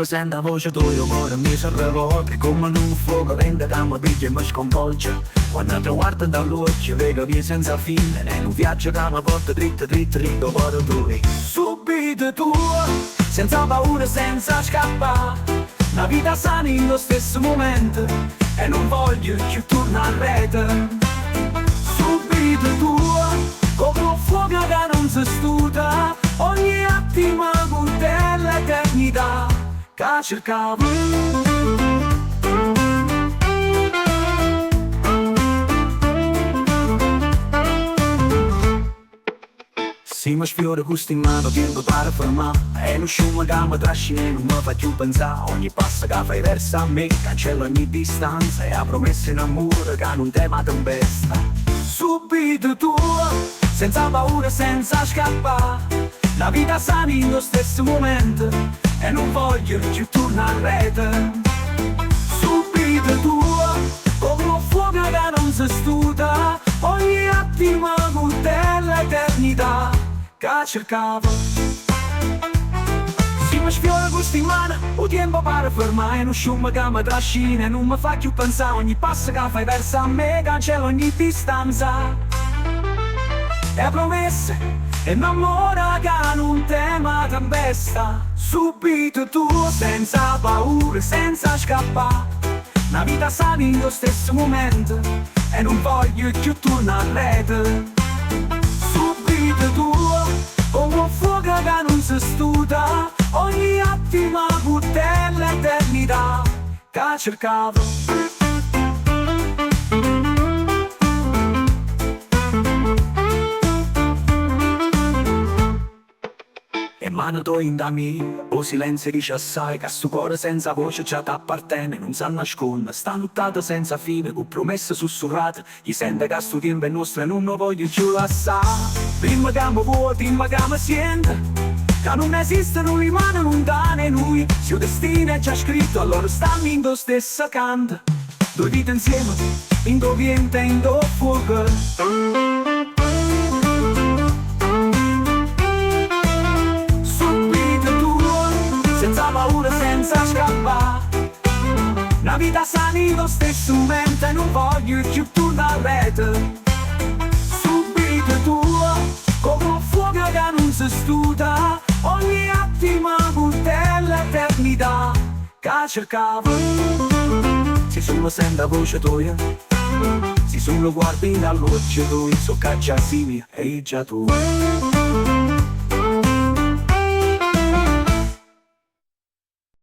sento la voce tua, il cuore mi si revolge. Come in un fuoco lento che mi piglia e mi sconvolge. Quando ti guardo dall'occhio vedo via senza fine. È un viaggio che mi porta dritto, dritto, dritto, poi tu. Subito tu, senza paura, senza scappare. Una vita sana in lo stesso momento e non voglio più tornare a rete. Subito tu, come un fuoco che non si studa, ogni attimo con te l'eternità che cercavo. Se mi sfiora questo in mano, tempo per fermare. E non sciumo che mi trascina e non mi fa più pensare. Ogni passo che fai verso a me cancello ogni distanza. E la promessa in amore che non te ma tempesta. Subito tu, senza paura, senza scappare. La vita sana in lo stesso momento e non voglio più tornare a rete. Subito tu, come un fuoco che non si studa, ogni attimo con te l'eternità che cercavo. Se mi sfiora questa in mano, il tempo per fermare. Non sciumo che mi trascina e non mi fa più pensare. Ogni passo che fai verso a me cancello ogni distanza. E promesse e un'amore che non tema tempesta. Subito tu, senza paura, senza scappare. Una vita sana in lo stesso momento e non voglio più tornare a rete. Subito tu, come un fuoco che non si studa, ogni attimo con te l'eternità che cercavo. E mano tu in da me, o silenzio dice assai, che sto cuore senza voce già t'appartiene, non sa nascondere, sta nottata senza fine, con promesse sussurrate, gli sente che sto tempo è nostro e non lo voglio più lasciare. Prima che mi vuoi, prima che mi sente, che non esiste, non rimane lontane noi, se il destino è già scritto, allora stiamo in lo stesso canto, due vite insieme, in do vento e in do fuoco. Senza paura, senza scappare. Una vita sana in lo stesso momento e non voglio più tornare a rete. Subito tu, come un fuoco che non si studa, ogni attimo con te l'eternità che cercavo. Se solo sento la voce tua, se solo guardi dall'occhio tu, so che già simile e già tu.